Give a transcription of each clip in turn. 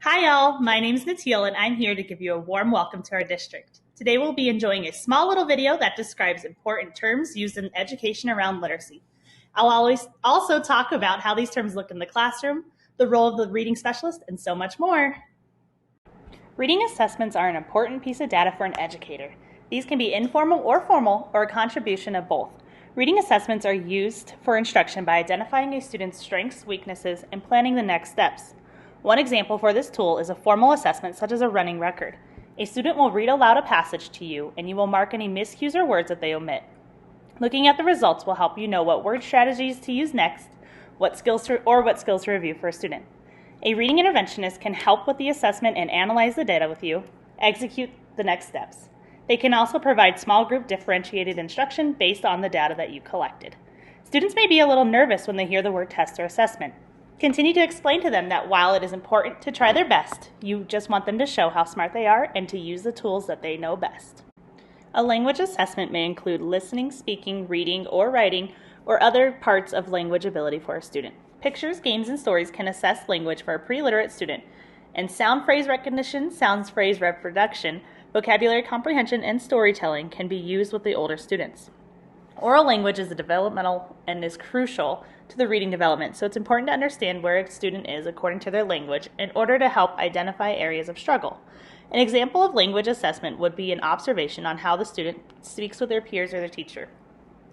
Hi all, my name is Natil and I'm here to give you a warm welcome to our district. Today we'll be enjoying a small little video that describes important terms used in education around literacy. I'll always also talk about how these terms look in the classroom, the role of the reading specialist, and so much more. Reading assessments are an important piece of data for an educator. These can be informal or formal, or a contribution of both. Reading assessments are used for instruction by identifying a student's strengths, weaknesses, and planning the next steps. One example for this tool is a formal assessment such as a running record. A student will read aloud a passage to you, and you will mark any miscues or words that they omit. Looking at the results will help you know what word strategies to use next, what skills to review for a student. A reading interventionist can help with the assessment and analyze the data with you, execute the next steps. They can also provide small group differentiated instruction based on the data that you collected. Students may be a little nervous when they hear the word test or assessment. Continue to explain to them that while it is important to try their best, you just want them to show how smart they are and to use the tools that they know best. A language assessment may include listening, speaking, reading, or writing, or other parts of language ability for a student. Pictures, games, and stories can assess language for a pre-literate student, and sound phrase recognition, sound phrase reproduction, vocabulary comprehension, and storytelling can be used with the older students. Oral language is developmental and is crucial to the reading development, so it's important to understand where a student is according to their language in order to help identify areas of struggle. An example of language assessment would be an observation on how the student speaks with their peers or their teacher.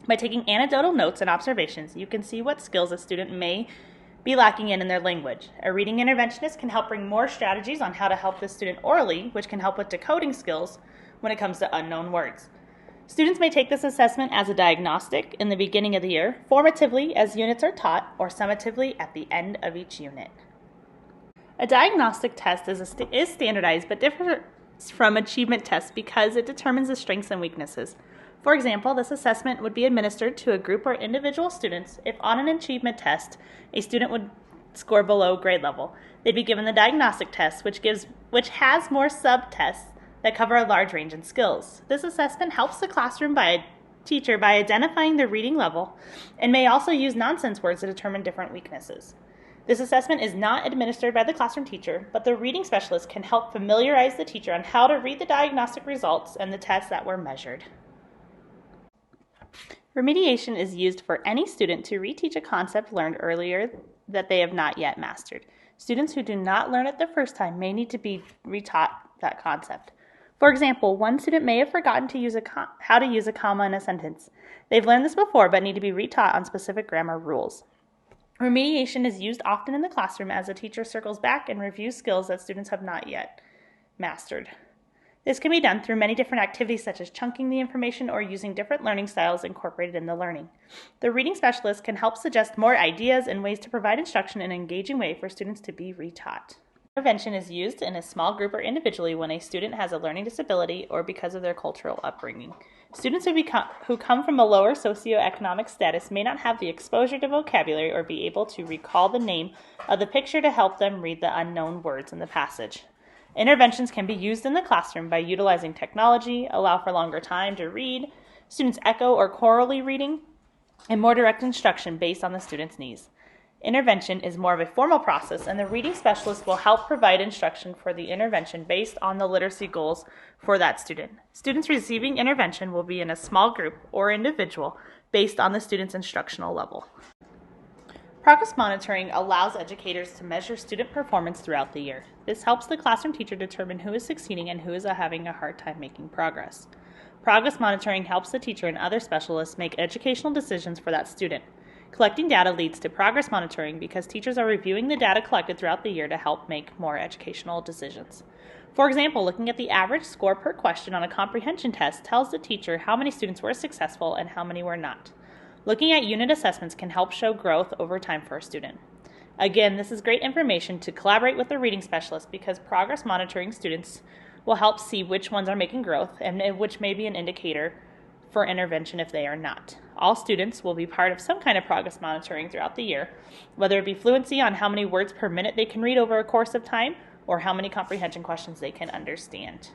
By taking anecdotal notes and observations, you can see what skills a student may be lacking in their language. A reading interventionist can help bring more strategies on how to help the student orally, which can help with decoding skills when it comes to unknown words. Students may take this assessment as a diagnostic in the beginning of the year, formatively as units are taught, or summatively at the end of each unit. A diagnostic test is standardized but differs from achievement tests because it determines the strengths and weaknesses. For example, this assessment would be administered to a group or individual students if on an achievement test a student would score below grade level. They'd be given the diagnostic test, which has more sub-tests that cover a large range in skills. This assessment helps the classroom teacher by identifying the reading level and may also use nonsense words to determine different weaknesses. This assessment is not administered by the classroom teacher, but the reading specialist can help familiarize the teacher on how to read the diagnostic results and the tests that were measured. Remediation is used for any student to reteach a concept learned earlier that they have not yet mastered. Students who do not learn it the first time may need to be retaught that concept. For example, one student may have forgotten how to use a comma in a sentence. They've learned this before but need to be retaught on specific grammar rules. Remediation is used often in the classroom as a teacher circles back and reviews skills that students have not yet mastered. This can be done through many different activities such as chunking the information or using different learning styles incorporated in the learning. The reading specialist can help suggest more ideas and ways to provide instruction in an engaging way for students to be retaught. Intervention is used in a small group or individually when a student has a learning disability or because of their cultural upbringing. Students who come from a lower socioeconomic status may not have the exposure to vocabulary or be able to recall the name of the picture to help them read the unknown words in the passage. Interventions can be used in the classroom by utilizing technology, allow for longer time to read, students echo or chorally reading, and more direct instruction based on the student's needs. Intervention is more of a formal process, and the reading specialist will help provide instruction for the intervention based on the literacy goals for that student. Students receiving intervention will be in a small group or individual based on the student's instructional level. Progress monitoring allows educators to measure student performance throughout the year. This helps the classroom teacher determine who is succeeding and who is having a hard time making progress. Progress monitoring helps the teacher and other specialists make educational decisions for that student. Collecting data leads to progress monitoring because teachers are reviewing the data collected throughout the year to help make more educational decisions. For example, looking at the average score per question on a comprehension test tells the teacher how many students were successful and how many were not. Looking at unit assessments can help show growth over time for a student. Again, this is great information to collaborate with the reading specialist because progress monitoring students will help see which ones are making growth and which may be an indicator for intervention if they are not. All students will be part of some kind of progress monitoring throughout the year, whether it be fluency on how many words per minute they can read over a course of time or how many comprehension questions they can understand.